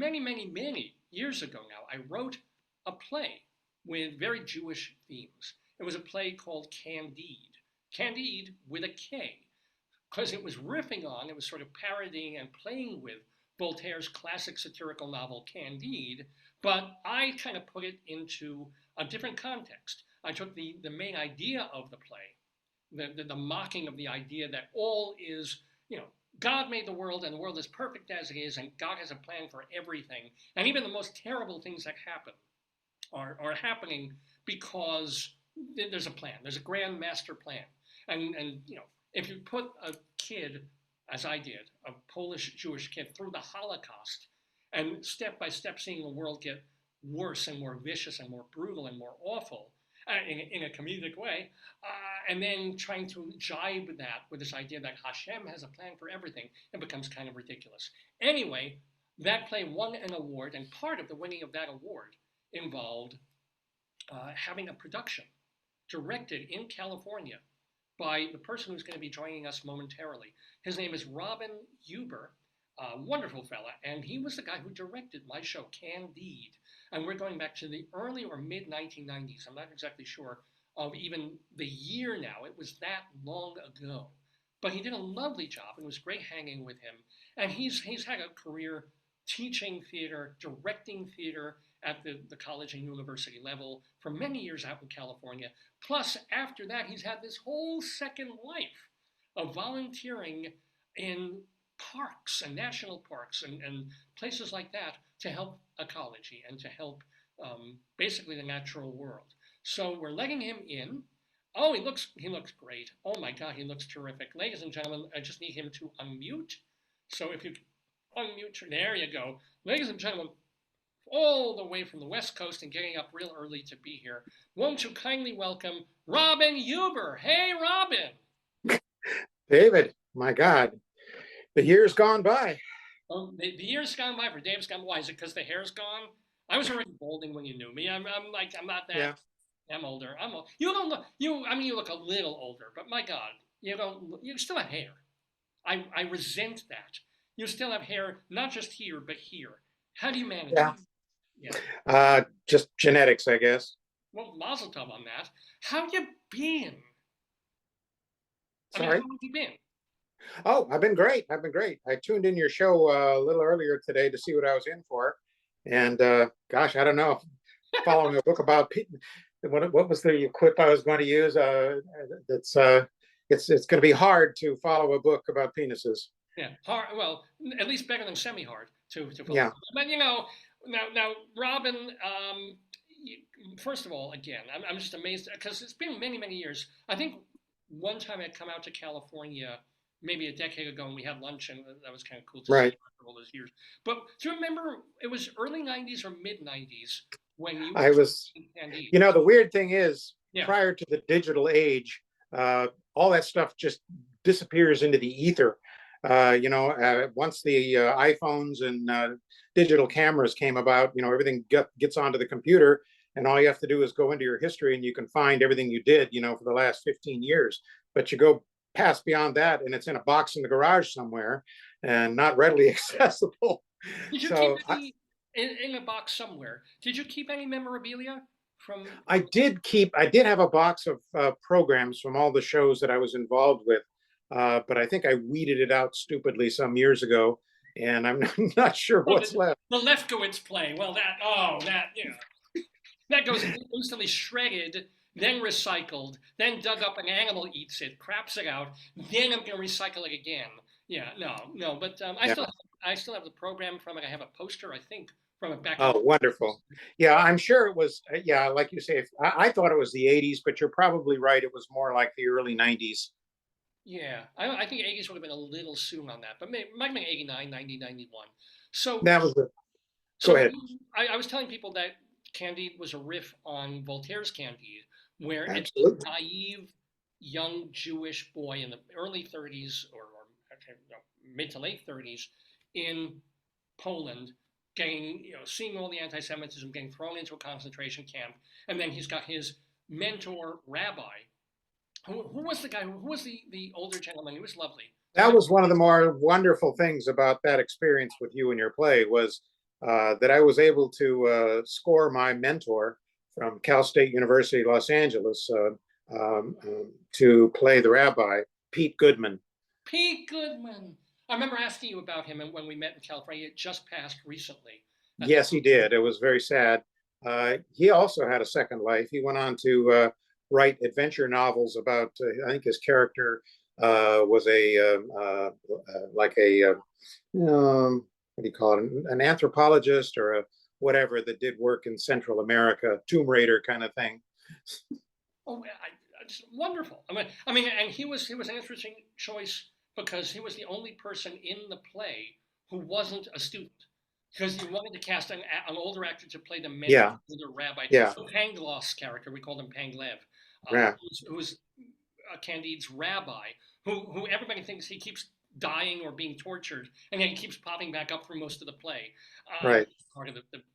many, many, many years ago now, I wrote a play with very Jewish themes. It was a play called Candide. Candide with a K, because it was riffing on, it was sort of parodying and playing with Voltaire's classic satirical novel Candide, but I kind of put it into a different context. I took the main idea of the play, the mocking of the idea that all is, God made the world and the world is perfect as it is, and God has a plan for everything. And even the most terrible things that happen are happening because there's a plan. There's a grand master plan. And if you put a kid, as I did, a Polish Jewish kid, through the Holocaust, and step by step seeing the world get worse and more vicious and more brutal and more awful, in a comedic way, and then trying to jibe that with this idea that Hashem has a plan for everything, it becomes kind of ridiculous. Anyway, that play won an award, and part of the winning of that award involved having a production directed in California by the person who's going to be joining us momentarily. His name is Robin Huber, a wonderful fella, and he was the guy who directed my show, Candide. And we're going back to the early or mid 1990s. I'm not exactly sure of even the year now. It was that long ago. But he did a lovely job. It was great hanging with him. And he's had a career teaching theater, directing theater at the college and university level for many years out in California. Plus, after that, he's had this whole second life of volunteering in parks and national parks and places like that to help ecology and to help basically the natural world. So we're letting him in. Oh, he looks great. Oh my God, he looks terrific. Ladies and gentlemen, I just need him to unmute. So if you unmute, there you go. Ladies and gentlemen, all the way from the West Coast and getting up real early to be here, won't you kindly welcome Robin Huber. Hey, Robin. David, my God, the year's gone by. Oh, the year's gone by for Dave's gone. Why? Is it because the hair's gone? I was already balding when you knew me. I'm not that. Yeah. I'm older. I'm old. You don't look. You look a little older, but my God, you don't. You still have hair. I resent that. You still have hair, not just here, but here. How do you manage it? Yeah. Just genetics, I guess. Well, mazel tov on that. How you been? Sorry? How have you been? Oh, I've been great. I tuned in your show a little earlier today to see what I was in for. And gosh, I don't know. Following a book about what was the quip I was going to use? It's going to be hard to follow a book about penises. Yeah, hard. Well, at least better than semi-hard to follow. Yeah. But now, Robin. First of all, again, I'm just amazed because it's been many, many years. I think one time I'd come out to California maybe a decade ago and we had lunch, and that was kind of cool to see after all those years. But do you remember it was early 90s or mid 90s when you I was, the weird thing is, prior to the digital age, all that stuff just disappears into the ether. Once the iPhones and digital cameras came about, everything gets onto the computer, and all you have to do is go into your history and you can find everything you did, for the last 15 years. But you go past beyond that and it's in a box in the garage somewhere and not readily accessible. Did you keep any in a box somewhere? Did you keep any memorabilia from? I did have a box of programs from all the shows that I was involved with. But I think I weeded it out stupidly some years ago, and I'm not sure what's left. The Lefkowitz play. Well, that goes instantly shredded, then recycled, then dug up, an animal eats it, craps it out, then I'm going to recycle it again. Yeah, no, but I still have the program from it. I have a poster, I think, from it back. Oh, wonderful. Yeah, I'm sure it was, like you say, I thought it was the 80s, but you're probably right. It was more like the early 90s. Yeah, I think 80s would have been a little soon on that, but maybe might have been 89, 90, 91. So that was it. Go ahead. I was telling people that Candide was a riff on Voltaire's Candide, where it's a naive young Jewish boy in the early 30s or mid to late 30s in Poland, getting seeing all the anti-Semitism, getting thrown into a concentration camp, and then he's got his mentor rabbi. Who was the guy? Who was the older gentleman? He was lovely. That was one of the more wonderful things about that experience with you and your play was that I was able to score my mentor from Cal State University, Los Angeles, to play the rabbi, Pete Goodman. Pete Goodman. I remember asking you about him, and when we met in California, it just passed recently. Yes, he did. It was very sad. He also had a second life. He went on to write adventure novels about. I think his character was a like a what do you call it? An anthropologist or a whatever that did work in Central America, Tomb Raider kind of thing. Oh, it's wonderful. I mean, and he was an interesting choice because he was the only person in the play who wasn't a student. Because you wanted to cast an older actor to play the mentor, older rabbi. Yeah. So Pangloss' character, we called him Panglev, who was Candide's rabbi, who everybody thinks he keeps dying or being tortured, and then he keeps popping back up for most of the play. Right. Part of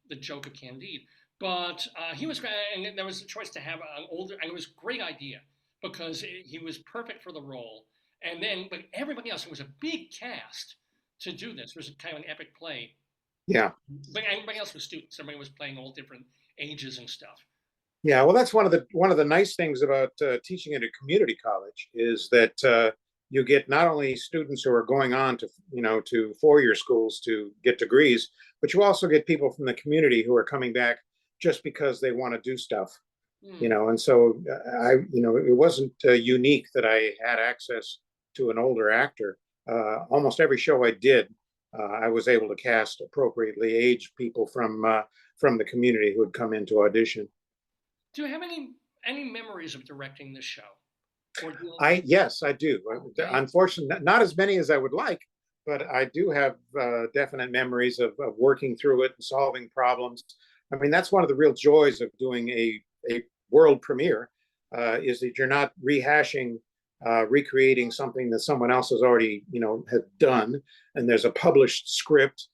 the joke of Candide. But he was, and there was a choice to have an older, and it was a great idea because he was perfect for the role. And then, but everybody else, it was a big cast to do this. It was kind of an epic play. Yeah. But everybody else was students. Everybody was playing all different ages and stuff. Yeah, well, that's one of the nice things about teaching at a community college is that you get not only students who are going on to to four-year schools to get degrees, but you also get people from the community who are coming back just because they want to do stuff. And so it wasn't unique that I had access to an older actor. Almost every show I did, I was able to cast appropriately aged people from the community who would come in to audition. Do you have any memories of directing this show? Yes, I do. Okay. Unfortunately, not as many as I would like, but I do have definite memories of working through it and solving problems. I mean, that's one of the real joys of doing a world premiere, is that you're not rehashing, recreating something that someone else has already, had done, and there's a published script,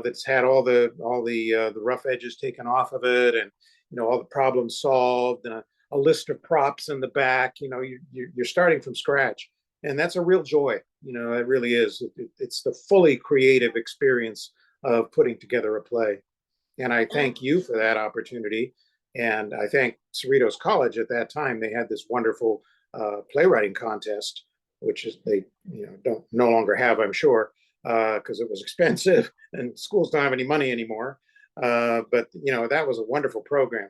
that's had all the rough edges taken off of it, and all the problems solved, and a list of props in the back. You're starting from scratch, and that's a real joy. It really is. It's the fully creative experience of putting together a play, and I thank you for that opportunity. And I thank Cerritos College at that time. They had this wonderful playwriting contest, which is they don't no longer have, I'm sure, because it was expensive and schools don't have any money anymore. But that was a wonderful program.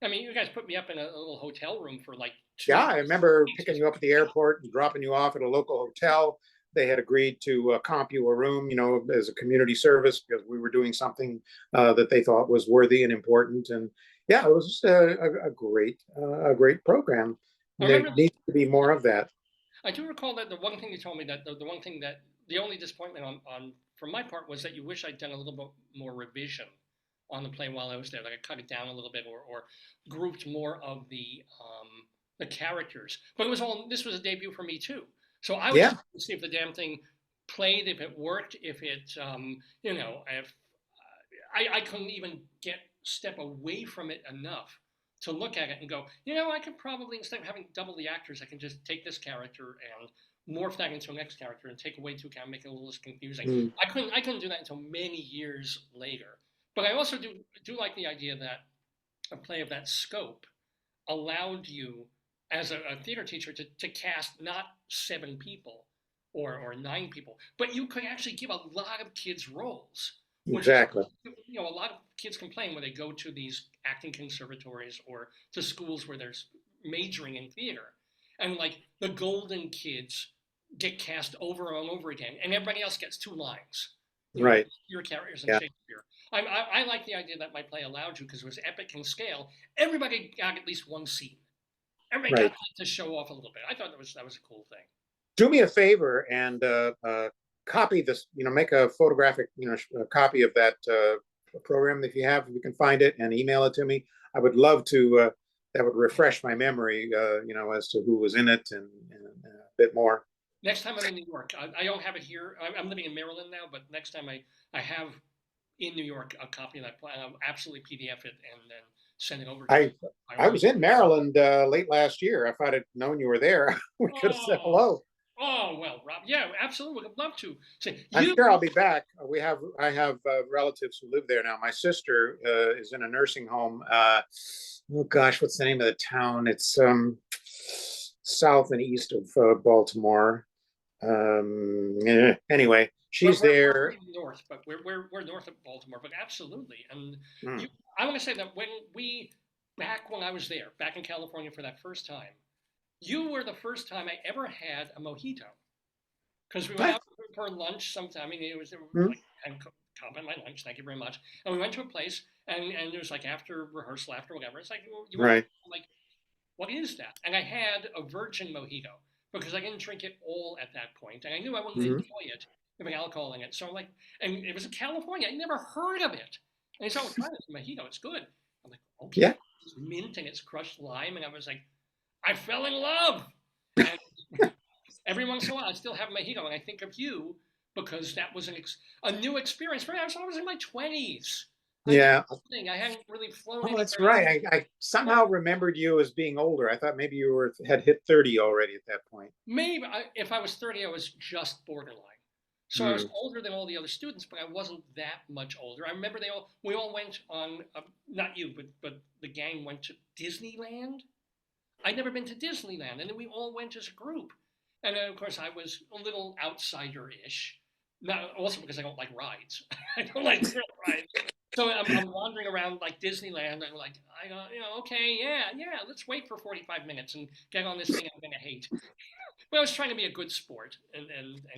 I mean, you guys put me up in a little hotel room for like 2 years. I remember picking you up at the airport and dropping you off at a local hotel. They had agreed to comp you a room, as a community service because we were doing something that they thought was worthy and important. And yeah, it was a great program. There needs to be more of that. I do recall that the one thing you told me that the only disappointment on from my part was that you wish I'd done a little bit more revision on the play while I was there. Like I cut it down a little bit or grouped more of the characters. But this was a debut for me too. So I was just to see if the damn thing played, if it worked, if it if I couldn't even step away from it enough to look at it and go, I could probably, instead of having double the actors, I can just take this character and morph that into a next character and take away two characters, make it a little less confusing. I couldn't do that until many years later. But I also do like the idea that a play of that scope allowed you, as a theater teacher, to cast not 7 people or 9 people, but you could actually give a lot of kids roles. Exactly. A lot of kids complain when they go to these acting conservatories or to schools where there's majoring in theater, and like the golden kids get cast over and over again, and everybody else gets 2 lines. Right. Your characters in Shakespeare. I like the idea that my play allowed you, because it was epic in scale. Everybody got at least one scene. Everybody got to show off a little bit. I thought that was a cool thing. Do me a favor and copy this. Make a photographic, a copy of that program if you have. If you can find it and email it to me. I would love to. That would refresh my memory, as to who was in it and a bit more. Next time I'm in New York, I don't have it here. I'm living in Maryland now, but next time I have in New York a copy of that plan. I'll absolutely PDF it and then send it over to you. I was in Maryland late last year. If I'd have known you were there, we could have said hello. Oh well, Rob. Yeah, absolutely. Would love to. So I'm you. sure I'll be back. I have relatives who live there now. My sister is in a nursing home. Oh gosh, what's the name of the town? It's south and east of Baltimore. Anyway, she's We're there. pretty north, but we're north of Baltimore. But absolutely, and you. Mm. I want to say that back when I was there, back in California for that first time, you were the first time I ever had a mojito. Because we went out for lunch sometime. I mean, it was Mm. like, and compliment my lunch, thank you very much. And we went to a place, and it was like after rehearsal, after whatever. It's like, well, you want, Right. I'm like, what is that? And I had a virgin mojito because I didn't drink it all at that point, and I knew I wouldn't Mm-hmm. enjoy it with alcohol in it. So I'm like, and it was in California. I never heard of it. And he said, "Oh, try this mojito. It's good." I'm like, Yeah. okay. It's mint and it's crushed lime, and I was like, I fell in love. And every once in a while, I still have mojito, and I think of you because that was a new experience for me. I was in my 20s. I knew Yeah. nothing. I hadn't really flown Oh, that's anywhere else. right. I somehow remembered you as being older. I thought maybe you had hit 30 already at that point. Maybe if I was 30, I was just borderline. So I was Mm. older than all the other students, but I wasn't that much older. I remember we all went on, not you, but the gang went to Disneyland. I'd never been to Disneyland, and then we all went as a group. And then, of course, I was a little outsider-ish. Not also because I don't like rides. I don't like thrill rides. So I'm wandering around like Disneyland, and like I go, okay, yeah, let's wait for 45 minutes and get on this thing I'm gonna hate. But I was trying to be a good sport and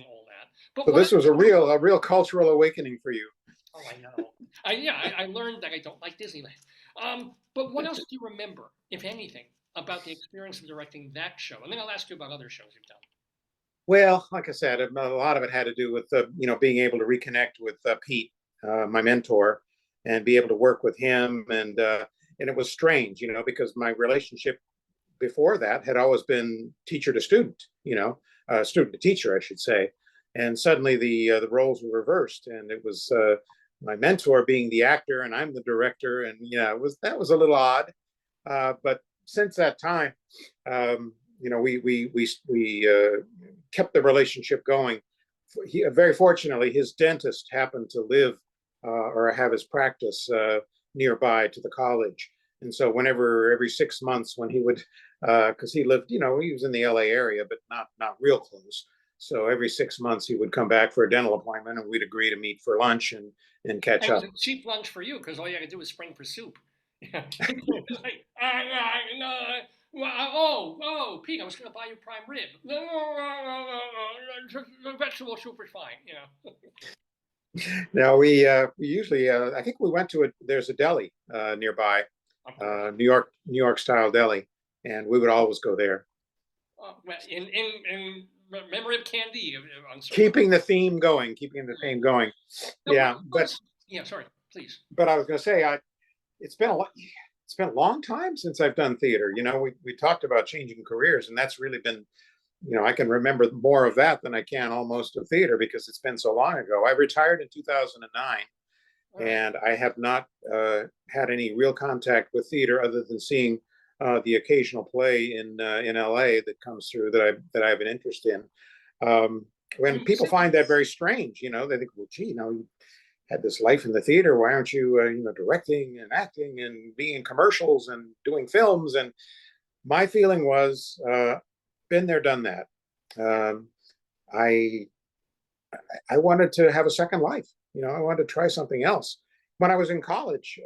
all that. But So what? this was a real cultural awakening for you. Oh, I know. I learned that I don't like Disneyland. But what else do you remember, if anything, about the experience of directing that show? And then I'll ask you about other shows you've done. Well, like I said, a lot of it had to do with being able to reconnect with Pete, my mentor, and be able to work with him. And it was strange, because my relationship before that had always been teacher to student, student to teacher, I should say. And suddenly the roles were reversed, and it was my mentor being the actor, and I'm the director, and yeah, that was a little odd. But since that time, we kept the relationship going. Very fortunately, his dentist happened to live or have his practice nearby to the college. And so whenever every 6 months when he would, because he lived, he was in the LA area, but not real close. So every 6 months he would come back for a dental appointment, and we'd agree to meet for lunch and catch And it was up. a cheap lunch for you because all you had to do was spring for soup. Yeah. Like, no, oh, Pete, I was going to buy you prime rib. No, vegetable soup is fine. Now we usually I think we went to there's a deli nearby, New York style deli, and we would always go there. Well, in memory of Candide, on Keeping the theme going, keeping the theme going. no, Yeah, but yeah, sorry, please. but I was going to say, it's been a long time since I've done theater. We talked about changing careers, and that's really been, I can remember more of that than I can almost of theater because it's been so long ago. I retired in 2009, All right. and I have not had any real contact with theater other than seeing the occasional play in LA that comes through that I have an interest in. When people find that very strange, they think, well, gee, you had this life in the theater. Why aren't you, directing and acting and being in commercials and doing films? And my feeling was, been there, done that. I I wanted to have a second life. I wanted to try something else. When I was in college,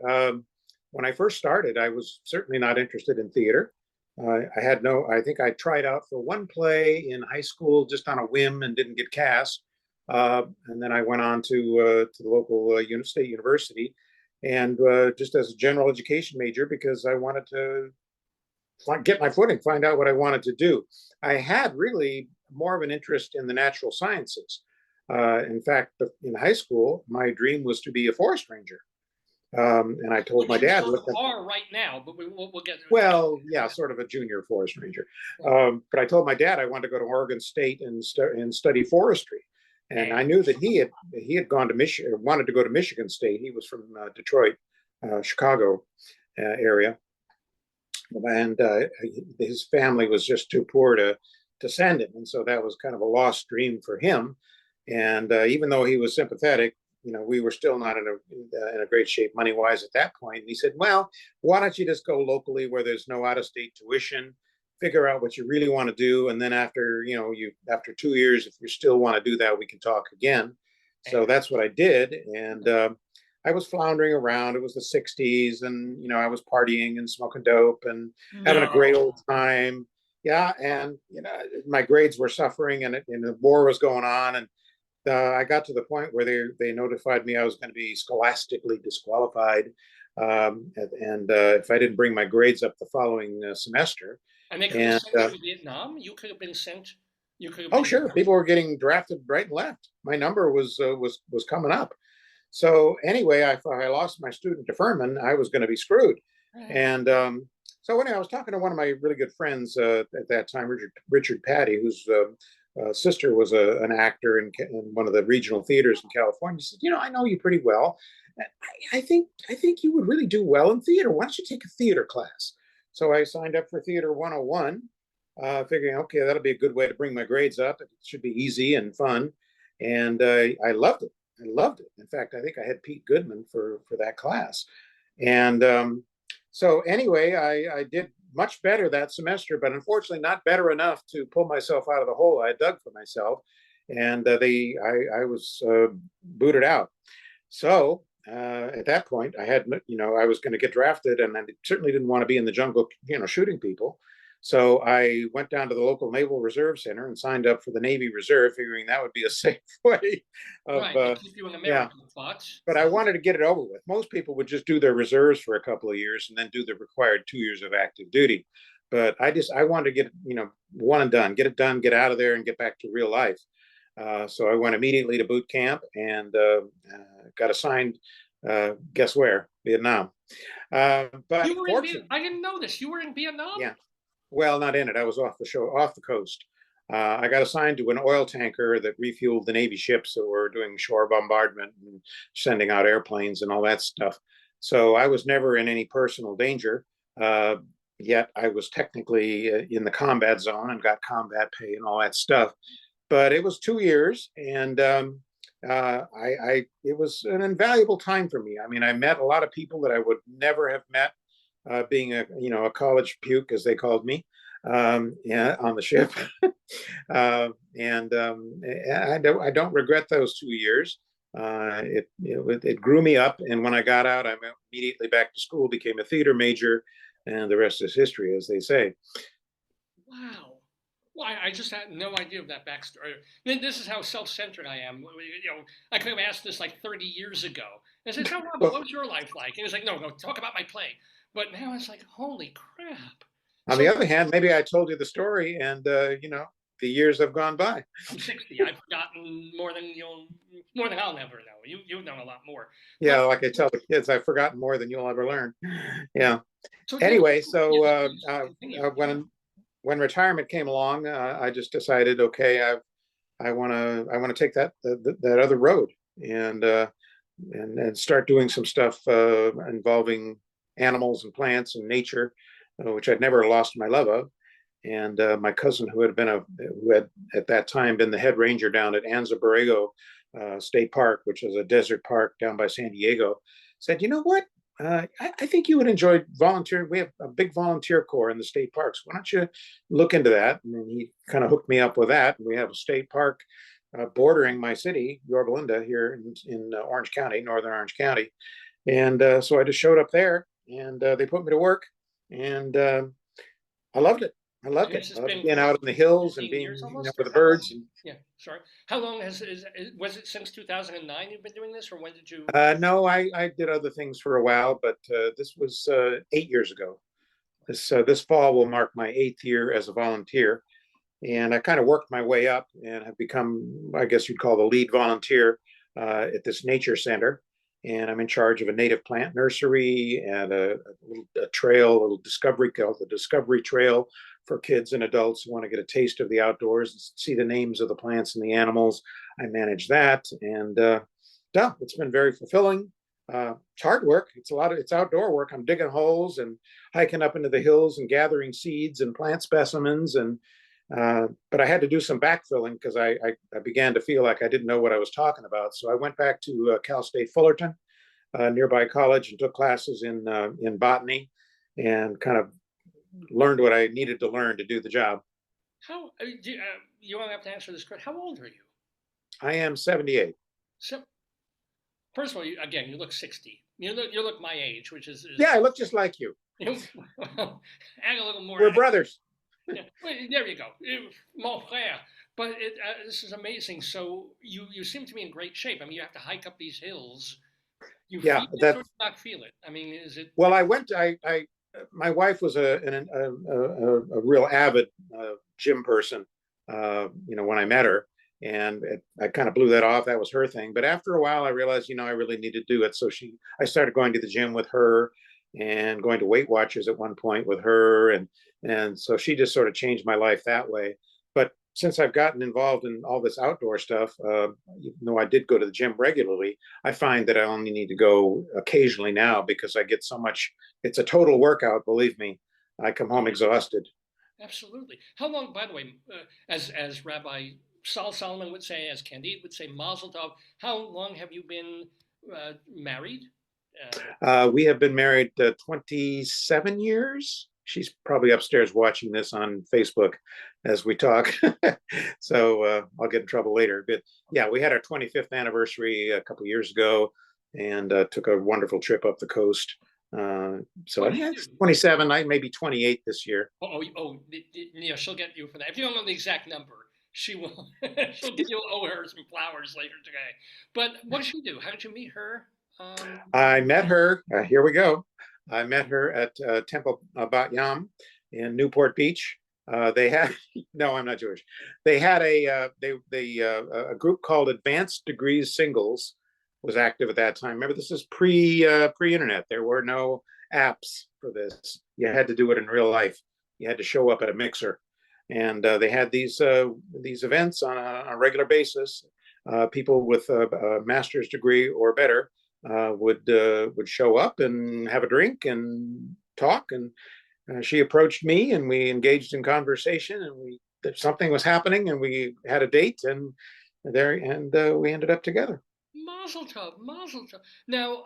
when I first started, I was certainly not interested in theater. I think I tried out for one play in high school just on a whim and didn't get cast. And then I went on to the local state university, and just as a general education major because I wanted to get my footing, find out what I wanted to do. I had really more of an interest in the natural sciences. In fact, in high school, my dream was to be a forest ranger. And I told my You dad, sort of are right now, but we'll get to it. well, yeah, sort of a junior forest ranger. But I told my dad I wanted to go to Oregon State and study forestry. And I knew that he had gone to Michigan, wanted to go to Michigan State. He was from Detroit, Chicago area, and his family was just too poor to send him. And so that was kind of a lost dream for him. And even though he was sympathetic, we were still not in a great shape money wise at that point. And he said, well, why don't you just go locally where there's no out of state tuition, figure out what you really want to do. And then after 2 years, if you still want to do that, we can talk again. So that's what I did. And I was floundering around. It was the 60s, and I was partying and smoking dope and having a great old time. Yeah, and my grades were suffering, and the war was going on, and I got to the point where they notified me I was going to be scholastically disqualified, and if I didn't bring my grades up the following semester. And they could have sent you to Vietnam. You could have been sent. Oh, sure. People were getting drafted right and left. My number was coming up. So anyway, if I lost my student deferment, I was going to be screwed. Right. And so anyway, I was talking to one of my really good friends at that time, Richard Patty, whose sister was an actor in one of the regional theaters in California. He said, I know you pretty well. I think you would really do well in theater. Why don't you take a theater class? So I signed up for Theater 101, figuring, okay, that'll be a good way to bring my grades up. It should be easy and fun. And I loved it. I loved it. In fact, I think I had Pete Goodman for that class. And so anyway, I did much better that semester, but unfortunately not better enough to pull myself out of the hole I dug for myself. And I was booted out. So at that point, I was going to get drafted, and I certainly didn't want to be in the jungle, shooting people. So I went down to the local Naval Reserve Center and signed up for the Navy Reserve, figuring that would be a safe way of keep you in American spots. But I wanted to get it over with. Most people would just do their reserves for a couple of years and then do the required 2 years of active duty. But I wanted to get one and done, get it done, get out of there, and get back to real life. So I went immediately to boot camp and got assigned. Guess where? Vietnam. But you were I didn't know this. You were in Vietnam? Yeah. Well, not in it. I was off the coast. I got assigned to an oil tanker that refueled the Navy ships that were doing shore bombardment and sending out airplanes and all that stuff. So I was never in any personal danger. Yet I was technically in the combat zone and got combat pay and all that stuff. But it was 2 years, and it was an invaluable time for me. I mean, I met a lot of people that I would never have met. Being a college puke, as they called me, on the ship, and I don't regret those 2 years. It grew me up, and when I got out, I went immediately back to school, became a theater major, and the rest is history, as they say. Wow. Well, I just had no idea of that backstory. This is how self-centered I am. I could have asked this like 30 years ago. And I said, "No, Robert, what was your life like?" And it was like, "No, talk about my play." But now it's like, holy crap. On the other hand, maybe I told you the story, and the years have gone by. I'm 60. I've forgotten more than I'll never know. You've known a lot more. Yeah, like I tell the kids, I've forgotten more than you'll ever learn. Yeah. So anyway, so when retirement came along, I just decided, okay, I want to take that other road and start doing some stuff involving animals and plants and nature, which I'd never lost my love of. And my cousin, who had at that time been the head ranger down at Anza Borrego State Park, which is a desert park down by San Diego, said, "You know what? I think you would enjoy volunteering. We have a big volunteer corps in the state parks. Why don't you look into that?" And then he kind of hooked me up with that. We have a state park bordering my city, Yorba Linda, here in Orange County, northern Orange County. And so I just showed up there, and they put me to work, and I loved it. I loved being out in the hills and being with the birds. Yeah, sorry. How long was it since 2009 you've been doing this, or when did you? No, I did other things for a while, but this was 8 years ago. This fall will mark my 8th year as a volunteer, and I kind of worked my way up and have become, I guess you'd call, the lead volunteer at this nature center. And I'm in charge of a native plant nursery and a little discovery called the Discovery Trail for kids and adults who want to get a taste of the outdoors and see the names of the plants and the animals. I manage that, and it's been very fulfilling. It's hard work. It's outdoor work. I'm digging holes and hiking up into the hills and gathering seeds and plant specimens and But I had to do some backfilling because I began to feel like I didn't know what I was talking about. So I went back to Cal State Fullerton, nearby college, and took classes in botany, and kind of learned what I needed to learn to do the job. How you won't have to answer this question. How old are you? I am 78. So, first of all, again, you look 60. You look my age, which is yeah, I look just like you. Well, add a little more. We're brothers. Yeah, well, there you go, mon frère. But this is amazing. So you seem to be in great shape. I mean, you have to hike up these hills. You yeah, feel it or not feel it? I mean, is it? Well, I went. My wife was a real avid gym person. When I met her, and I kind of blew that off. That was her thing. But after a while, I realized, I really need to do it. So I started going to the gym with her, and going to Weight Watchers at one point with her, and so she just sort of changed my life that way. But since I've gotten involved in all this outdoor stuff, even though I did go to the gym regularly, I find that I only need to go occasionally now because I get so much. It's a total workout, believe me. I come home exhausted. Absolutely. How long, by the way, as Rabbi Saul Solomon would say, as Kandide would say, Mazel Tov, how long have you been married? We have been married 27 years. She's probably upstairs watching this on Facebook as we talk. So I'll get in trouble later. But yeah, we had our 25th anniversary a couple of years ago, and took a wonderful trip up the coast. So it's 27, I maybe 28 this year. Yeah, she'll get you for that. If you don't know the exact number, she will. She'll give you her some flowers later today. But what did she do? How did you meet her? I met her. Here we go. I met her at Temple Bat Yam in Newport Beach. They had no, I'm not Jewish. They had a group called Advanced Degrees Singles was active at that time. Remember, this is pre-internet. There were no apps for this. You had to do it in real life. You had to show up at a mixer, and they had these events on a regular basis. People with a master's degree or better would show up and have a drink and talk. And she approached me, and we engaged in conversation, and something was happening, and we had a date, and we ended up together. Mazel tov, mazel tov. Now,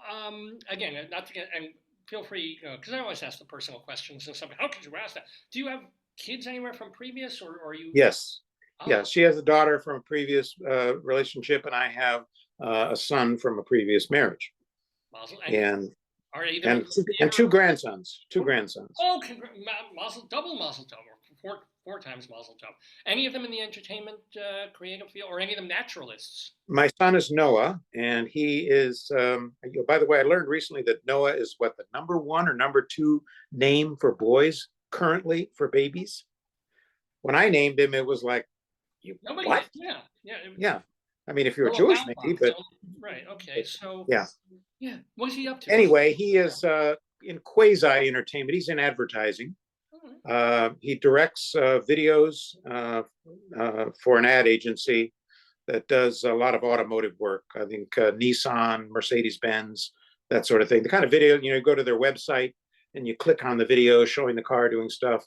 again, not to get, and feel free, because I always ask the personal questions and stuff. How could you ask that? Do you have kids anywhere from previous, or are you? Yes. Yes, she has a daughter from a previous relationship, and I have a son from a previous marriage. Mazel, and two grandsons. Oh, double mazel tov, four times mazel tov. Any of them in the entertainment creative field, or any of them naturalists? My son is Noah, and he is. By the way, I learned recently that Noah is what, the number 1 or number 2 name for boys currently for babies. When I named him, it was like, nobody. What? Yeah. I mean, if you're Jewish, maybe, but right. Okay. So yeah. What's he up to? Anyway, he is in quasi entertainment. He's in advertising. He directs videos for an ad agency that does a lot of automotive work. I think Nissan, Mercedes-Benz, that sort of thing. The kind of video, you go to their website and you click on the video showing the car doing stuff,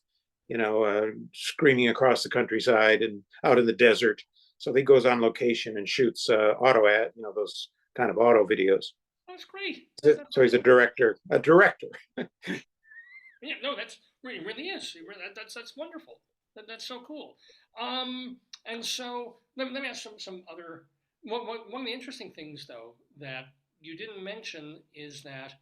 screaming across the countryside and out in the desert. So he goes on location and shoots auto ad, those kind of auto videos. That's great. So he's a director. Yeah, no, it really is. That's wonderful. That's so cool. And so let me ask some other. One of the interesting things, though, that you didn't mention is that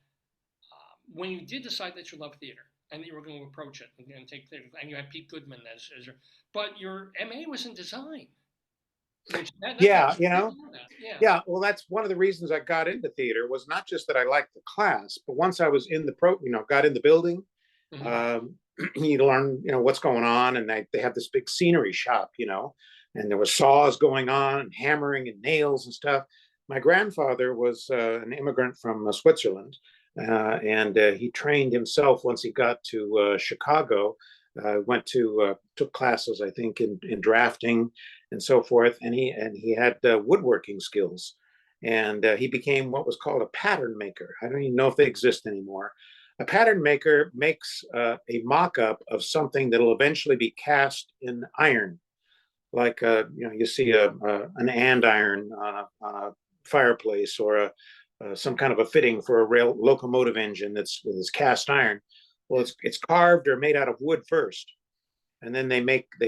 when you did decide that you love theater and that you were going to approach it and take theater, and you had Pete Goodman as your, but your MA was in design. Yeah. Well, that's one of the reasons I got into theater, was not just that I liked the class, but once I was in got in the building, you learn, what's going on, and they have this big scenery shop, and there was saws going on and hammering and nails and stuff. My grandfather was an immigrant from Switzerland, and he trained himself once he got to Chicago. Took classes, I think, in drafting and so forth, and he had woodworking skills, and he became what was called a pattern maker. I don't even know if they exist anymore, A pattern maker makes a mock-up of something that will eventually be cast in iron, like you see an andiron on a fireplace, or some kind of a fitting for a rail locomotive engine that's cast iron. Well, it's carved or made out of wood first, and then they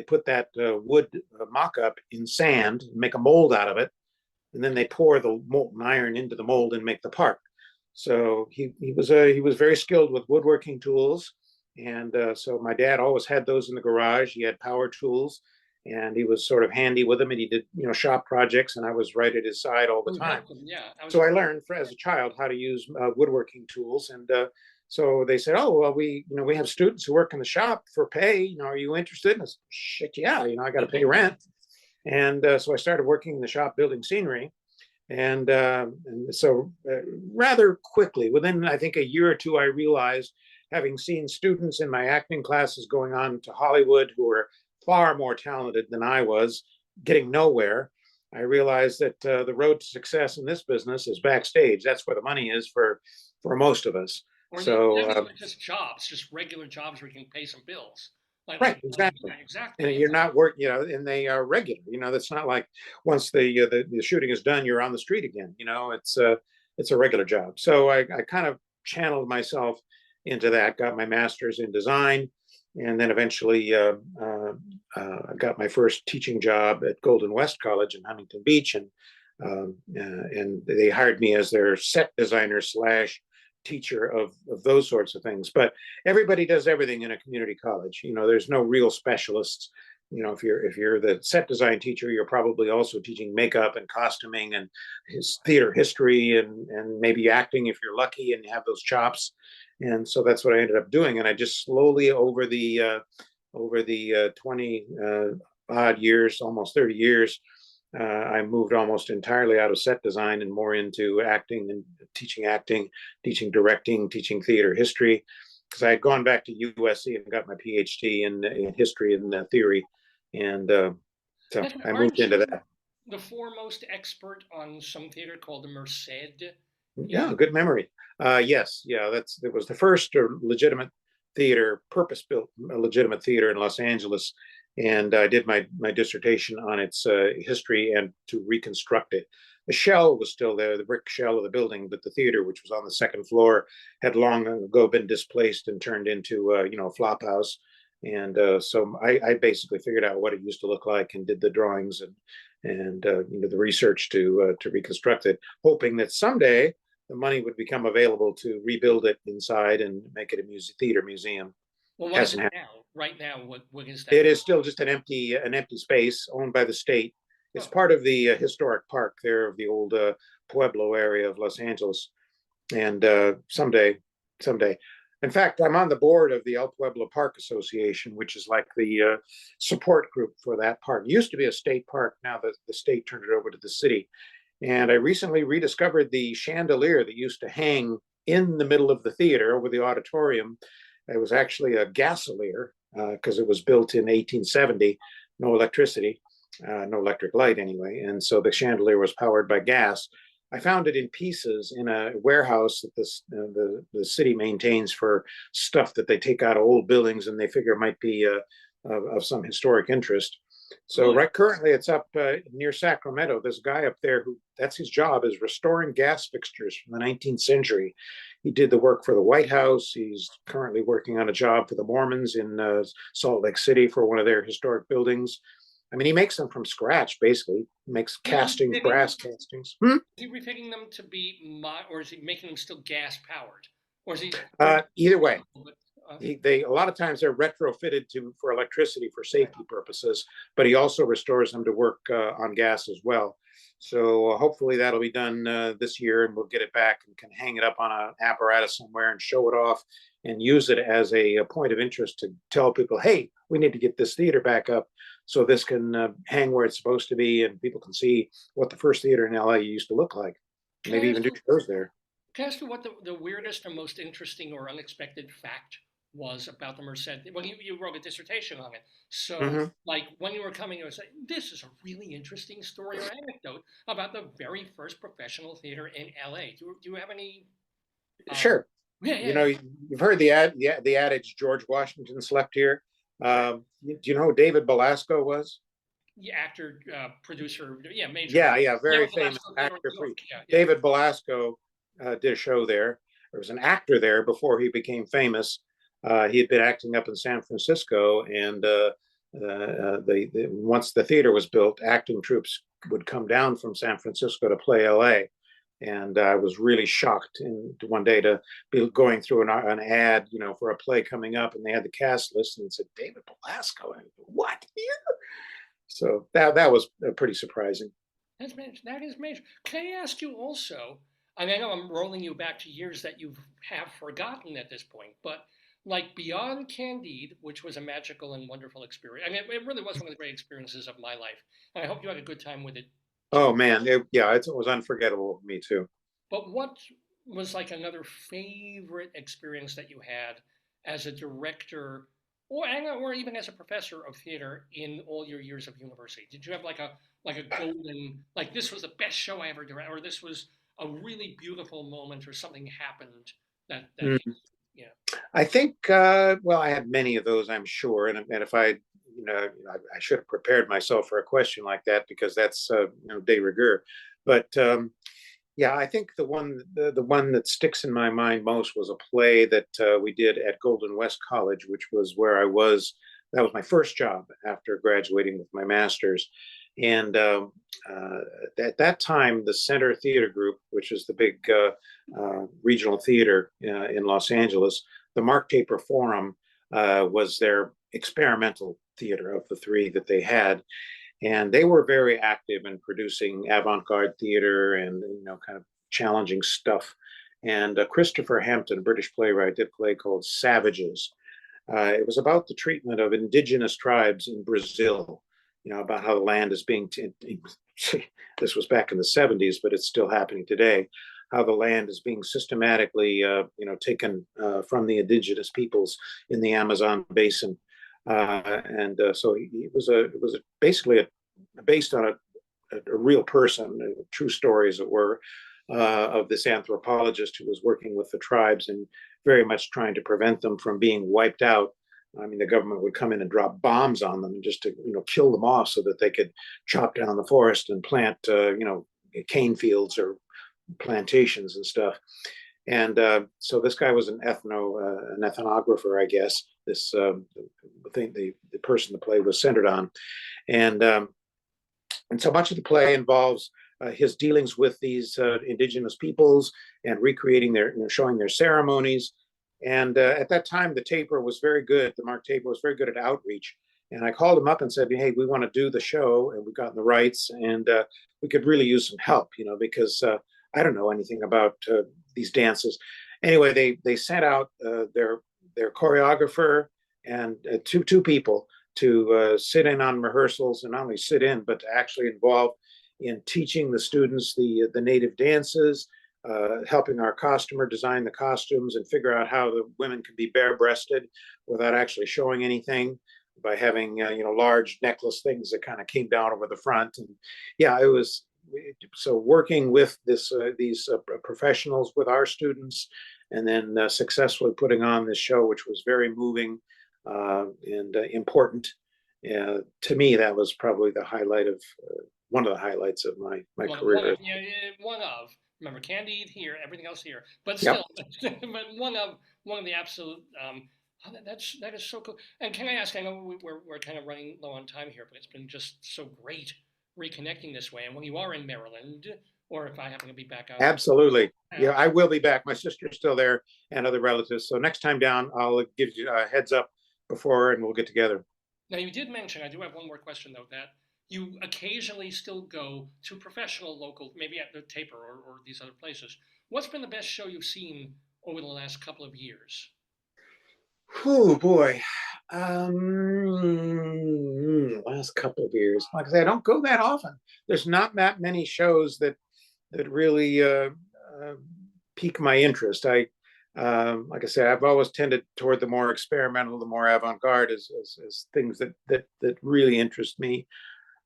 put that wood mock-up in sand, make a mold out of it, and then they pour the molten iron into the mold and make the part. So he was very skilled with woodworking tools, and so my dad always had those in the garage. He had power tools, and he was sort of handy with them, and he did shop projects, and I was right at his side all the time. Yeah, so I learned as a child how to use woodworking tools, and so they said, "Oh, well, we have students who work in the shop for pay. Are you interested?" And I said, "Shit, yeah. I got to pay rent." And so I started working in the shop building scenery. And so rather quickly, within I think a year or two, I realized, having seen students in my acting classes going on to Hollywood who were far more talented than I was, getting nowhere, I realized that the road to success in this business is backstage. That's where the money is for most of us. Or so just jobs, just regular jobs where you can pay some bills. Right, exactly. Yeah, exactly. And you're not working, and they are regular. That's not like once the shooting is done, you're on the street again. It's a regular job. So I kind of channeled myself into that. Got my master's in design, and then eventually got my first teaching job at Golden West College in Huntington Beach, and they hired me as their set designer slash teacher of those sorts of things. But everybody does everything in a community college. There's no real specialists. If you're the set design teacher, you're probably also teaching makeup and costuming and theater history, and maybe acting if you're lucky and you have those chops. And so that's what I ended up doing. And I just slowly over the 20 odd years, almost 30 years, I moved almost entirely out of set design and more into acting and teaching directing, teaching theater history, because I had gone back to USC and got my PhD in history and theory, and so I moved into that. The foremost expert on some theater called the Merced. Yeah, good memory. Yes, yeah, that was the first legitimate theater, purpose-built legitimate theater in Los Angeles. And I did my dissertation on its history and to reconstruct it. The shell was still there, the brick shell of the building, but the theater, which was on the second floor, had long ago been displaced and turned into a flop house. And so I basically figured out what it used to look like and did the drawings and the research to reconstruct it, hoping that someday the money would become available to rebuild it inside and make it a theater museum. Well, what is it now? Right now, what is that? It is still just an empty space owned by the state. It's part of the historic park there of the old Pueblo area of Los Angeles. And someday, in fact, I'm on the board of the El Pueblo Park Association, which is like the support group for that park. It used to be a state park. Now the state turned it over to the city. And I recently rediscovered the chandelier that used to hang in the middle of the theater over the auditorium. It was actually a gasolier because it was built in 1870, no electricity, no electric light anyway. And so the chandelier was powered by gas. I found it in pieces in a warehouse that the city maintains for stuff that they take out of old buildings and they figure might be of some historic interest. So right currently it's up near Sacramento. There's a guy up there who that's his job, is restoring gas fixtures from the 19th century. He did the work for the White House. He's currently working on a job for the Mormons in Salt Lake City for one of their historic buildings. I mean, he makes them from scratch, basically. He makes castings, brass castings. Is he refitting them to be, or is he making them still gas powered? Or is he? Either way. They a lot of times they're retrofitted for electricity for safety purposes, but he also restores them to work on gas as well. So hopefully that'll be done this year, and we'll get it back and can hang it up on an apparatus somewhere and show it off and use it as a point of interest to tell people, hey, we need to get this theater back up so this can hang where it's supposed to be, and people can see what the first theater in LA used to look like. Maybe even do shows there. Can I ask you what the weirdest or most interesting or unexpected fact was about the Merced? Well, you wrote a dissertation on it. So, like, when you were coming, you were saying, this is a really interesting story or anecdote about the very first professional theater in LA. Do you have any? Sure. Yeah, You yeah, know, yeah. you've heard the adage George Washington slept here. Do you know who David Belasco was? The actor, producer, yeah, major. Yeah, yeah, Yeah, very with the famous Last Theater in actor. New York. Yeah, yeah. David Belasco did a show there. There was an actor there before he became famous. He had been acting up in San Francisco, and once the theater was built, acting troops would come down from San Francisco to play L.A. And I was really shocked one day to be going through an ad, for a play coming up, and they had the cast list, and it said David Belasco. And what? Yeah. So that was pretty surprising. That's major. That is major. Can I ask you also? I mean, I know I'm rolling you back to years that you have forgotten at this point, but like beyond Candide, which was a magical and wonderful experience. I mean, it really was one of the great experiences of my life, and I hope you had a good time with it Oh too. man, yeah, it was unforgettable for me too. But what was like another favorite experience that you had as a director, or even as a professor of theater in all your years of university? Did you have like a golden, like this was the best show I ever directed, or this was a really beautiful moment, or something happened that Mm. you know? I think, well, I had many of those, I'm sure, and if I should have prepared myself for a question like that because that's de rigueur. But yeah, I think the one that sticks in my mind most was a play that we did at Golden West College, which was where I was. That was my first job after graduating with my master's. And at that time, the Center Theater Group, which is the big regional theater in Los Angeles, the Mark Taper Forum was their experimental theater of the three that they had, and they were very active in producing avant-garde theater and kind of challenging stuff. And Christopher Hampton, a British playwright, did a play called Savages. It was about the treatment of indigenous tribes in Brazil. About how the land is being this was back in the 70s, but it's still happening today. How the land is being systematically, taken from the indigenous peoples in the Amazon basin, and so it was basically based on a real person, true story as it were, of this anthropologist who was working with the tribes and very much trying to prevent them from being wiped out. I mean, the government would come in and drop bombs on them just to kill them off so that they could chop down the forest and plant cane fields or plantations and stuff. And so this guy was an ethnographer, I guess. This thing, the person the play was centered on, and so much of the play involves his dealings with these indigenous peoples and recreating showing their ceremonies. And at that time, the Taper was very good. The Mark Taper was very good at outreach. And I called him up and said, "Hey, we want to do the show, and we've gotten the rights, and we could really use some help, because I don't know anything about these dances." Anyway, they sent out their choreographer and two people to sit in on rehearsals, and not only sit in, but to actually involve in teaching the students the native dances, helping our costumer design the costumes and figure out how the women can be bare-breasted without actually showing anything by having large necklace things that kind of came down over the front. And yeah, it was so working with these professionals with our students, and then successfully putting on this show, which was very moving and important. To me, that was probably the highlight of one of the highlights of my One career. of, yeah, one of. Remember, Candide here, everything else here, but Yep. still, but one of the absolute. Oh, that is so cool. And can I ask? I know we're kind of running low on time here, but it's been just so great reconnecting this way. And when you are in Maryland, or if I happen to be back out Absolutely. Yeah, town, I will be back. My sister's still there and other relatives. So next time down, I'll give you a heads up before and we'll get together. now, you did mention, I do have one more question though, that you occasionally still go to professional local, maybe at the Taper or these other places. What's been the best show you've seen over the last couple of years? Oh boy. Last couple of years. Like I say, I don't go that often. There's not that many shows that really uh, pique my interest. Like I said, I've always tended toward the more experimental, the more avant-garde as things that really interest me.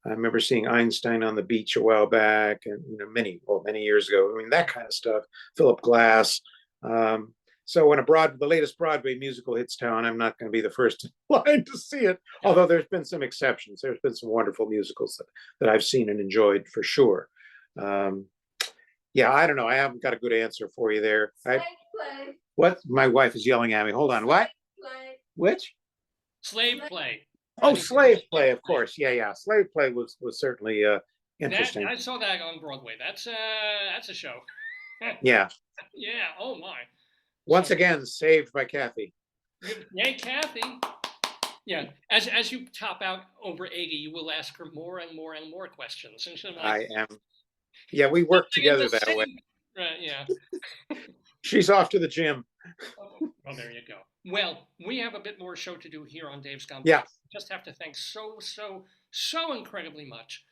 I remember seeing Einstein on the beach a while back, and many years ago. I mean, that kind of stuff. Philip Glass. Um, So when the latest Broadway musical hits town, I'm not going to be the first in line to see it. Although there's been some exceptions. There's been some wonderful musicals that I've seen and enjoyed for sure. Yeah, I don't know. I haven't got a good answer for you there. What? My wife is yelling at me. Hold on. What? Which? Slave play. Oh, slave play, of course. Yeah. Slave play was certainly interesting. I saw that on Broadway. That's a show. Yeah. Yeah. Oh my. Once again, saved by Kathy. Yay, Kathy. Yeah. As you top out over 80, you will ask her more and more and more questions. And I am. Yeah, we work together that way. Yeah. She's off to the gym. Oh, there you go. Well, we have a bit more show to do here on Dave's Gone. Yeah. Just have to thank so incredibly much.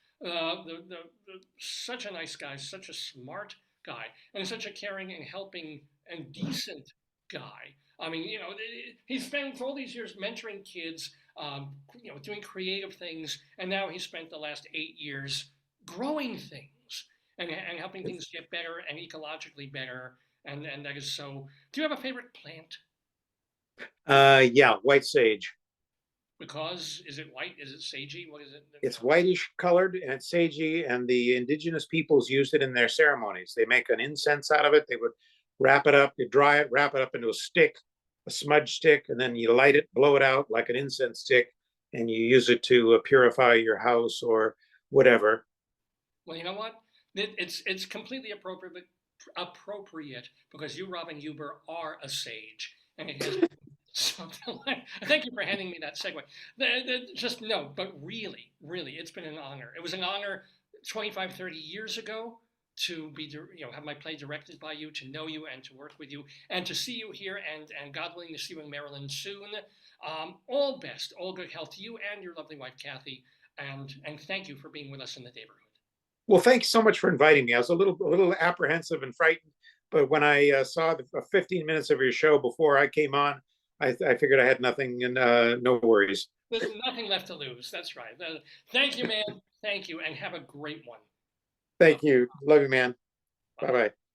Such a nice guy, such a smart guy, and such a caring and helping and decent guy. I mean, he spent all these years mentoring kids, doing creative things, and now he spent the last 8 years growing things and helping things get better and ecologically better. And that is so. Do you have a favorite plant? Yeah, white sage. Because is it white? Is it sagey? What is it? It's whitish colored and it's sagey, and the indigenous peoples used it in their ceremonies. They make an incense out of it. They would wrap it up, you dry it, wrap it up into a stick, a smudge stick, and then you light it, blow it out like an incense stick, and you use it to purify your house or whatever. Well, you know what? It's completely appropriate because you, Robin Huber, are a sage, and it has something like. Thank you for handing me that segue. Just no, but really, it's been an honor. It was an honor 25, 30 years ago to be, have my play directed by you, to know you and to work with you, and to see you here, and God willing to see you in Maryland soon. All best, all good health to you and your lovely wife, Kathy, and thank you for being with us in the neighborhood. Well, thanks so much for inviting me. I was a little apprehensive and frightened, but when I saw the 15 minutes of your show before I came on, I figured I had nothing and no worries. There's nothing left to lose. That's right. Thank you, man. Thank you, and have a great one. Thank you. Love you, man. Bye-bye.